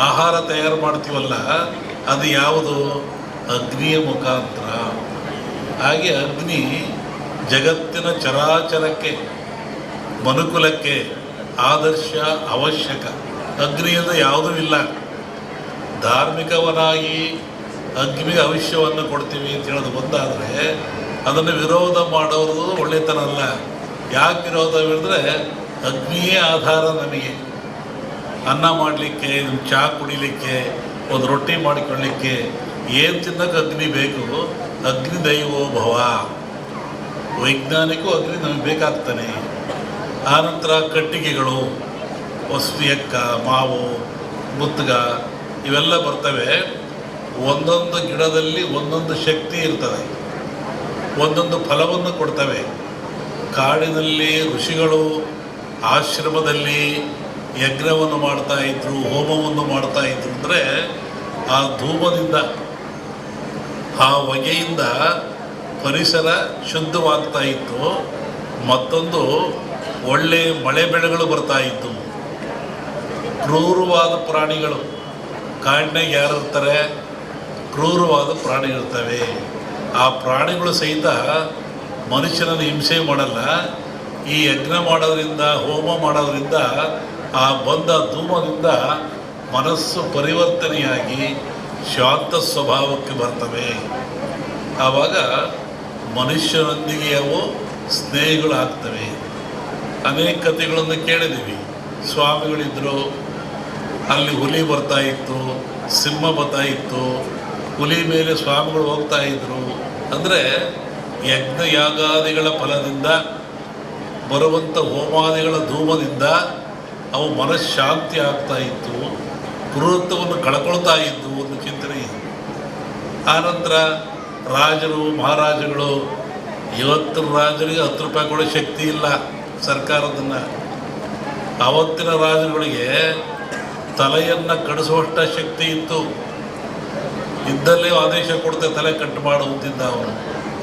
ಆಹಾರ ತಯಾರು ಮಾಡ್ತೀವಲ್ಲ, ಅದು ಯಾವುದು? ಅಗ್ನಿಯ ಮುಖಾಂತರ. ಹಾಗೆ ಅಗ್ನಿ ಜಗತ್ತಿನ ಚರಾಚರಕ್ಕೆ, ಮನುಕುಲಕ್ಕೆ ಆದರ್ಶ, ಅವಶ್ಯಕ. ಅಗ್ನಿಯಿಂದ ಯಾವುದೂ ಇಲ್ಲ. ಧಾರ್ಮಿಕವನಾಗಿ ಅಗ್ನಿಗೆ ಭವಿಷ್ಯವನ್ನು ಕೊಡ್ತೀವಿ ಅಂತ ಹೇಳೋದು ಬಂದಾದರೆ ಅದನ್ನು ವಿರೋಧ ಮಾಡೋದು ಒಳ್ಳೆತನ ಅಲ್ಲ. ಯಾಕೆ ವಿರೋಧ ಹೇಳಿದ್ರೆ, ಅಗ್ನಿಯೇ ಆಧಾರ ನಮಗೆ. ಅನ್ನ ಮಾಡಲಿಕ್ಕೆ, ಚಹಾ ಕುಡಿಲಿಕ್ಕೆ, ಒಂದು ರೊಟ್ಟಿ ಮಾಡಿಕೊಳ್ಳಲಿಕ್ಕೆ ಏನು ತಿನ್ನೋಕೆ ಅಗ್ನಿ ಬೇಕು. ಅಗ್ನಿ ದೈವೋ ಭವ. ವೈಜ್ಞಾನಿಕೂ ಅಗ್ನಿ ನಮಗೆ ಬೇಕಾಗ್ತಾನೆ. ಆನಂತರ ಕಟ್ಟಿಗೆಗಳು, ಎಕ್ಕ, ಮಾವು, ಮುತ್ತುಗ ಇವೆಲ್ಲ ಬರ್ತವೆ. ಒಂದೊಂದು ಗಿಡದಲ್ಲಿ ಒಂದೊಂದು ಶಕ್ತಿ ಇರ್ತದೆ, ಒಂದೊಂದು ಫಲವನ್ನು ಕೊಡ್ತವೆ. ಕಾಡಿನಲ್ಲಿ ಋಷಿಗಳು ಆಶ್ರಮದಲ್ಲಿ ಯಜ್ಞವನ್ನು ಮಾಡ್ತಾಯಿದ್ರು, ಹೋಮವನ್ನು ಮಾಡ್ತಾಯಿದ್ರು. ಅಂದರೆ ಆ ಧೂಮದಿಂದ, ಆ ಹೊಗೆಯಿಂದ ಪರಿಸರ ಶುದ್ಧವಾಗ್ತಾ ಇತ್ತು. ಮತ್ತೊಂದು ಒಳ್ಳೆ ಮಳೆ ಬೆಳೆಗಳು ಬರ್ತಾಯಿತ್ತು. ಕ್ರೂರವಾದ ಪ್ರಾಣಿಗಳು, ಕಾಡಿನಾಗ ಯಾರು ಇರ್ತಾರೆ? ಕ್ರೂರವಾದ ಪ್ರಾಣಿಗಳಿರ್ತವೆ. ಆ ಪ್ರಾಣಿಗಳು ಸಹಿತ ಮನುಷ್ಯನನ್ನು ಹಿಂಸೆ ಮಾಡಲ್ಲ. ಈ ಯಜ್ಞ ಮಾಡೋದ್ರಿಂದ, ಹೋಮ ಮಾಡೋದ್ರಿಂದ, ಆ ಬಂದ ಧೂಮದಿಂದ ಮನಸ್ಸು ಪರಿವರ್ತನೆಯಾಗಿ ಶಾಂತ ಸ್ವಭಾವಕ್ಕೆ ಬರ್ತವೆ. ಆವಾಗ ಮನುಷ್ಯನೊಂದಿಗೆ ಅವು ಸ್ನೇಹಿಗಳಾಗ್ತವೆ. ಅನೇಕ ಕಥೆಗಳನ್ನು ಕೇಳಿದ್ದೀವಿ. ಸ್ವಾಮಿಗಳಿದ್ದರು, ಅಲ್ಲಿ ಹುಲಿ ಬರ್ತಾ ಇತ್ತು, ಸಿಂಹ ಬರ್ತಾ ಇತ್ತು, ಹುಲಿ ಮೇಲೆ ಸ್ವಾಮಿಗಳು ಹೋಗ್ತಾ ಇದ್ರು. ಅಂದರೆ ಯಜ್ಞ ಯಾಗಾದಿಗಳ ಫಲದಿಂದ ಬರುವಂಥ ಹೋಮಾದಿಗಳ ಧೂಮದಿಂದ ಅವು ಮನಃಶಾಂತಿ ಆಗ್ತಾ ಇತ್ತು, ಕ್ರೂರತ್ವವನ್ನು ಕಳ್ಕೊಳ್ತಾ ಇದ್ದು ಒಂದು ಚಿಂತನೆ ಇದೆ. ಆನಂತರ ರಾಜರು, ಮಹಾರಾಜಗಳು, ಇವತ್ತಿನ ರಾಜರಿಗೆ 10 ರೂಪಾಯಿ ಕೊಡೋ ಶಕ್ತಿ ಇಲ್ಲ ಸರ್ಕಾರದನ್ನು. ಆವತ್ತಿನ ರಾಜರುಗಳಿಗೆ ತಲೆಯನ್ನು ಕಡಿಸುವಷ್ಟ ಶಕ್ತಿ ಇತ್ತು. ಇದ್ದಲ್ಲೇ ಆದೇಶ ಕೊಡ್ತೆ ತಲೆ ಕಟ್ಟು ಮಾಡುತ್ತಿದ್ದ ಅವನು.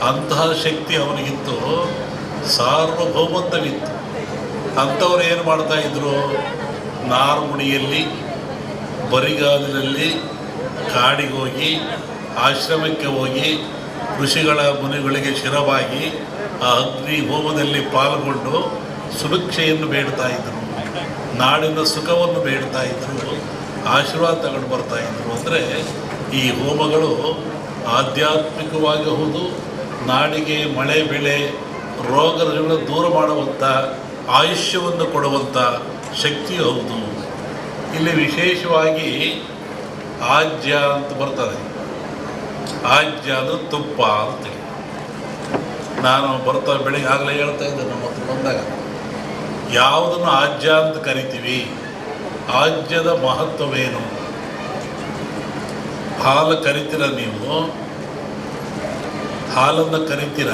ಅಂತಹ ಶಕ್ತಿ ಅವನಿಗಿತ್ತು, ಸಾರ್ವಭೌಮತ್ವವಿತ್ತು. ಅಂಥವ್ರು ಏನು ಮಾಡ್ತಾಯಿದ್ರು? ನಾರ್ಮುಡಿಯಲ್ಲಿ, ಬರಿಗಾಲಿನಲ್ಲಿ ಕಾಡಿಗೆ ಹೋಗಿ, ಆಶ್ರಮಕ್ಕೆ ಹೋಗಿ, ಋಷಿಗಳ ಮುನಿಗಳಿಗೆ ಶಿರವಾಗಿ ಆ ಅಗ್ನಿ ಹೋಮದಲ್ಲಿ ಪಾಲ್ಗೊಂಡು ಸುಭಿಕ್ಷೆಯನ್ನು ಬೇಡ್ತಾ ಇದ್ದರು, ನಾಡಿನ ಸುಖವನ್ನು ಬೇಡ್ತಾ ಇದ್ದರು, ಆಶೀರ್ವಾದ ತಗೊಂಡು ಬರ್ತಾಯಿದ್ರು. ಅಂದರೆ ಈ ಹೋಮಗಳು ಆಧ್ಯಾತ್ಮಿಕವಾಗಿ ಹೌದು, ನಾಡಿಗೆ ಮಳೆ ಬೆಳೆ ರೋಗಗಳನ್ನು ದೂರ ಮಾಡುವಂಥ, ಆಯುಷ್ಯವನ್ನು ಕೊಡುವಂಥ ಶಕ್ತಿ ಹೌದು. ಇಲ್ಲಿ ವಿಶೇಷವಾಗಿ ಆಜ್ಯ ಅಂತ ಬರ್ತದೆ. ಆಜ್ಯ ಅಂದರೆ ತುಪ್ಪ ಅಂತೇಳಿ. ನಾನು ಬೆಳಿಗ್ಗೆ ಆಗಲೇ ಹೇಳ್ತಾ ಇದ್ದೆ, ನಮ್ಮ ಹತ್ರ ಬಂದಾಗ ಯಾವುದನ್ನು ಆಜ್ಯ ಅಂತ ಕರಿತೀವಿ? ಆಜ್ಯದ ಮಹತ್ವವೇನು? ಹಾಲು ಕರಿತೀರ ನೀವು, ಹಾಲನ್ನು ಕರಿತೀರ,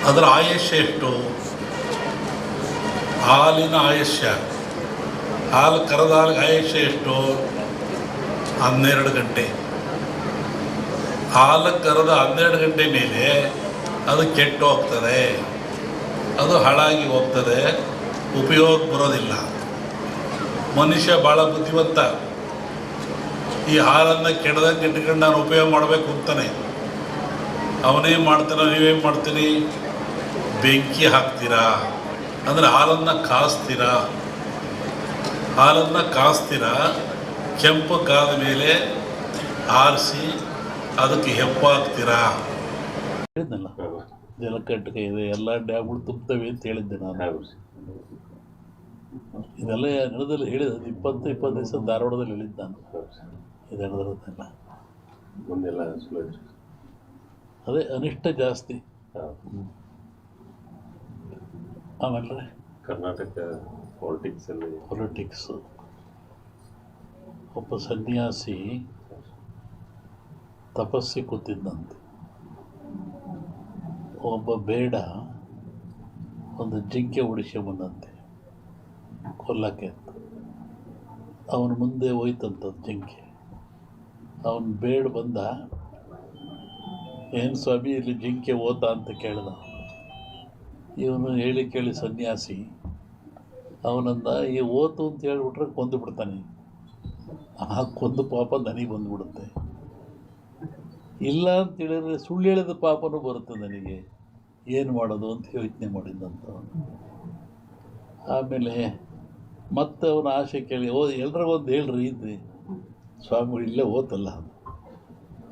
ಅದರ ಆಯುಷ್ಯ ಎಷ್ಟು? ಹಾಲಿನ ಆಯುಷ್ಯ, ಹಾಲು ಕರೆದ ಹಾಲಿಗೆ ಆಯುಷ್ಯ ಎಷ್ಟು? 12 ಗಂಟೆ. ಹಾಲು ಕರೆದ 12 ಗಂಟೆ ಮೇಲೆ ಅದು ಕೆಟ್ಟು ಹೋಗ್ತದೆ, ಅದು ಹಾಳಾಗಿ ಹೋಗ್ತದೆ, ಉಪಯೋಗ ಬರೋದಿಲ್ಲ. ಮನುಷ್ಯ ಭಾಳ ಬುದ್ಧಿವಂತ. ಈ ಹಾಲನ್ನು ಕೆಡದಂಗೆ ಇಟ್ಕೊಂಡು ನಾನು ಉಪಯೋಗ ಮಾಡಬೇಕು ಅಂತಾನೆ. ಅವನೇನು ಮಾಡ್ತಾನೆ, ನೀವೇನು ಮಾಡ್ತೀರಿ? ಬೆಂಕಿ ಹಾಕ್ತೀರಾ, ಅಂದರೆ ಹಾಲನ್ನು ಕಾಸ್ತೀರಾ. ಹಾಲನ್ನು ಕಾಸ್ತೀರಾ, ಕೆಂಪು ಕಾದ ಮೇಲೆ ಆರಿಸಿ ಅದಕ್ಕೆ ಹೆಪ್ಪಾಕ್ತೀರಾ. ಹೇಳಿದ್ನಲ್ಲ, ಜಲಕಂಟಕ ಇದೆ, ಎಲ್ಲ ಡ್ಯಾಮ್ಗಳು ತುಂಬುತ್ತವೆ ಅಂತ ಹೇಳಿದ್ದೆ ನಾನು. ಇದೆಲ್ಲ ನಡೆದಲ್ಲಿ ಹೇಳಿದ 20 ದಿವಸ ಧಾರವಾಡದಲ್ಲಿ ಹೇಳಿದ್ದು ನಾನು. ಇದು ನಡೆದಿರೋದೆಲ್ಲ ಮುಂದೆಲ್ಲ ಅದೇ ಅನಿಷ್ಟ ಜಾಸ್ತಿ. ಆಮೇಲೆ ಕರ್ನಾಟಕ ಪೊಲಿಟಿಕ್ಸು. ಒಬ್ಬ ಸನ್ಯಾಸಿ ತಪಸ್ಸಿ ಕೂತಿದ್ದಂತೆ. ಒಬ್ಬ ಬೇಡ ಒಂದು ಜಿಂಕೆ ಉಡಿಸ್ಕೊಂಬಂದಂತೆ ಕೊಲ್ಲಕ್ಕೆ ಅಂತ. ಅವನು ಮುಂದೆ ಹೋಯ್ತಂಥದ್ದು ಜಿಂಕೆ. ಅವನು ಬೇಡ ಬಂದ, ಏನು ಸ್ವಾಮಿ ಇಲ್ಲಿ ಜಿಂಕೆ ಓತ ಅಂತ ಕೇಳ್ದ. ಇವನು ಹೇಳಿ ಕೇಳಿ ಸನ್ಯಾಸಿ ಅವನಂದ, ಈ ಓತು ಅಂತ ಹೇಳ್ಬಿಟ್ರೆ ಕೊಂದು ಬಿಡ್ತಾನೆ. ಆ ಕೊಂದು ಪಾಪ ನನಗೆ ಬಂದುಬಿಡುತ್ತೆ. ಇಲ್ಲ ಅಂತೇಳಿದ್ರೆ ಸುಳ್ಳು ಹೇಳಿದ ಪಾಪನೂ ಬರುತ್ತೆ ನನಗೆ. ಏನು ಮಾಡೋದು ಅಂತ ಯೋಚನೆ ಮಾಡಿದ್ದಂತ. ಆಮೇಲೆ ಮತ್ತೆ ಅವನ ಆಸೆ ಕೇಳಿ ಎಲ್ರಿಗೊಂದು ಹೇಳ್ರಿ ಇದ್ರಿ ಸ್ವಾಮಿಗಳು ಇಲ್ಲೇ ಓತಲ್ಲ.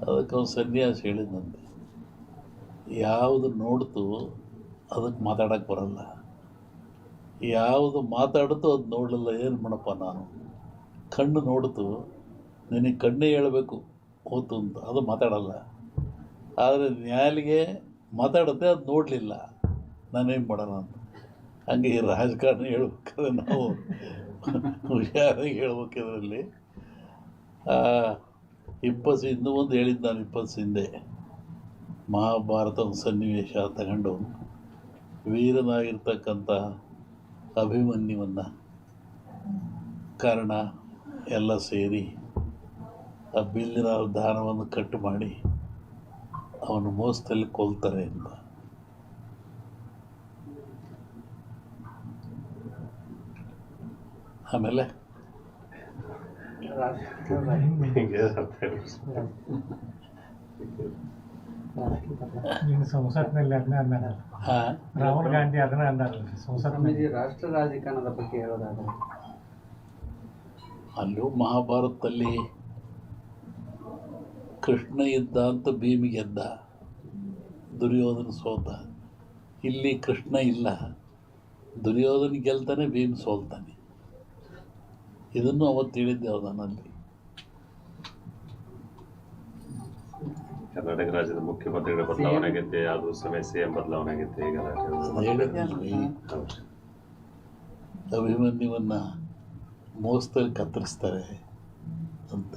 ಅದಕ್ಕೆ ಅವನು ಸನ್ಯಾಸಿ ಹೇಳಿದಂತೆ, ಯಾವುದು ನೋಡ್ತು ಅದಕ್ಕೆ ಮಾತಾಡೋಕ್ಕೆ ಬರಲ್ಲ, ಯಾವುದು ಮಾತಾಡ್ತು ಅದು ನೋಡಲಿಲ್ಲ, ಏನು ಮಾಡಪ್ಪ ನಾನು. ಕಣ್ಣು ನೋಡ್ತು, ನಿನಗೆ ಕಣ್ಣೇ ಹೇಳಬೇಕು ಓತು ಅಂತ, ಅದು ಮಾತಾಡಲ್ಲ. ಆದರೆ ನ್ಯಾಲಿಗೆ ಮಾತಾಡುತ್ತೆ, ಅದು ನೋಡಲಿಲ್ಲ, ನಾನೇನು ಮಾಡೋಣ ಅಂತ. ಹಂಗೆ ಈ ರಾಜಕಾರಣ ಹೇಳ್ಬೇಕಾದ್ರೆ ನಾವು ಹುಷಾರಾಗಿ ಹೇಳ್ಬೇಕಿದ್ರಲ್ಲಿ. ಇನ್ನೂ ಒಂದು ಹೇಳಿದ್ದು ನಾನು 20 ಹಿಂದೆ ಮಹಾಭಾರತ ಒಂದು ಸನ್ನಿವೇಶ ತಗೊಂಡು ವೀರನಾಗಿರ್ತಕ್ಕಂಥ ಅಭಿಮನ್ಯುವನ್ನು ಕರ್ಣ ಎಲ್ಲ ಸೇರಿ ಆ ಬಿಲ್ಲಿನ ದಾನವನ್ನು ಕಟ್ಟು ಮಾಡಿ ಅವನು ಮೋಸದಲ್ಲಿ ಕೊಲ್ತಾರೆ ಅಂತ. ಆಮೇಲೆ ಸಂಸತ್ನಲ್ಲಿ ಅದನ್ನ ಅಂದಾರಲ್ಲ, ರಾಹುಲ್ ಗಾಂಧಿ ಅದನ್ನ ಅಂದಾರಲ್ಲ ಸಂಸತ್ನಲ್ಲಿ. ರಾಷ್ಟ್ರ ರಾಜಕಾರಣದ ಬಗ್ಗೆ ಹೇಳೋದಾದ್ರೆ ಅಲ್ಲೂ ಮಹಾಭಾರತದಲ್ಲಿ ಕೃಷ್ಣ ಇದ್ದ ಅಂತ ಭೀಮ ಗೆದ್ದ, ದುರ್ಯೋಧನ ಸೋತ. ಇಲ್ಲಿ ಕೃಷ್ಣ ಇಲ್ಲ, ದುರ್ಯೋಧನ ಗೆಲ್ತಾನೆ, ಭೀಮ ಸೋಲ್ತಾನೆ. ಇದನ್ನು ಅವತ್ತು ಹೇಳಿದ್ದೆ ಅವನಲ್ಲಿ. ಕರ್ನಾಟಕ ರಾಜ್ಯದ ಮುಖ್ಯಮಂತ್ರಿಗಳ ಬದಲಾವಣೆ ಆಗೈತೆ, ಅದು ಸಮಯ CM ಬದಲಾವಣೆ ಆಗೈತೆ. ಈಗ ಹೇಳಿದ್ನಲ್ರಿ, ಅಭಿಮನ್ಯುವನ್ನು ಮೋಸದಲ್ಲಿ ಕತ್ತರಿಸ್ತಾರೆ ಅಂತ.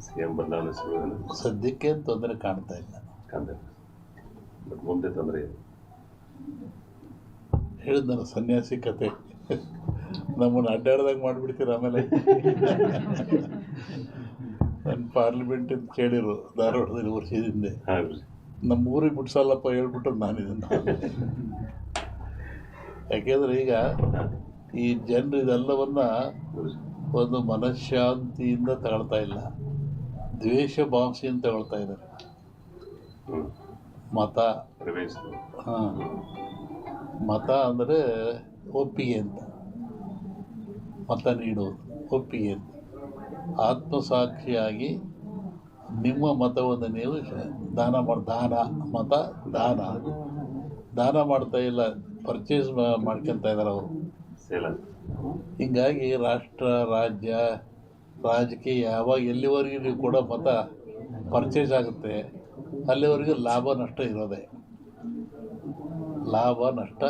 CM ಬದಲಾವಣೆ ಸುಳ್ಳು ಸದ್ಯಕ್ಕೆ ತೊಂದರೆ ಕಾಣ್ತಾ ಇಲ್ಲ. ಬಟ್ ಮುಂದೆ ತೊಂದರೆ ಇದೆ. ಹೇಳಿದ್ನಲ್ಲ ಸನ್ಯಾಸಿ ಕತೆ, ನಮ್ಮನ್ನು ಅಡ್ಡಾಡ್ದಾಗ ಮಾಡಿಬಿಡ್ತೀರ. ಆಮೇಲೆ ನನ್ನ ಪಾರ್ಲಿಮೆಂಟ್ ಅಂತ ಕೇಳಿರು ಧಾರವಾಡದಲ್ಲಿ ವರ್ಷದಿಂದ, ನಮ್ಮ ಊರಿಗೆ ಬಿಡ್ಸಲ್ಲಪ್ಪ ಹೇಳ್ಬಿಟ್ಟು ನಾನಿದನ್ನು. ಯಾಕೆಂದರೆ ಈಗ ಈ ಜನರು ಇದೆಲ್ಲವನ್ನು ಒಂದು ಮನಃಶಾಂತಿಯಿಂದ ತಗೊಳ್ತಾ ಇಲ್ಲ, ದ್ವೇಷ ಭಾವನೆಯಿಂದ ತಗೊಳ್ತಾ ಇದ್ದಾರೆ. ಮತ, ಹಾಂ, ಮತ ಅಂದರೆ ಒಪ್ಪಿಗೆ ಅಂತ, ಮತ ನೀಡುವುದು ಒಪ್ಪಿಗೆ ಅಂತ. ಆತ್ಮಸಾಕ್ಷಿಯಾಗಿ ನಿಮ್ಮ ಮತವನ್ನು ನೀವು ದಾನ ದಾನ ಮಾಡ್ತಾ ಇಲ್ಲ, ಪರ್ಚೇಸ್ ಮಾಡ್ಕೊತ ಇದ್ದಾರೆ ಅವರು. ಹೀಗಾಗಿ ರಾಷ್ಟ್ರ, ರಾಜ್ಯ, ರಾಜಕೀಯ ಯಾವಾಗ ಎಲ್ಲಿವರೆಗೂ ನೀವು ಕೂಡ ಮತ ಪರ್ಚೇಸ್ ಆಗುತ್ತೆ ಅಲ್ಲಿವರೆಗೂ ಲಾಭ ನಷ್ಟ ಇರೋದೆ, ಲಾಭ ನಷ್ಟ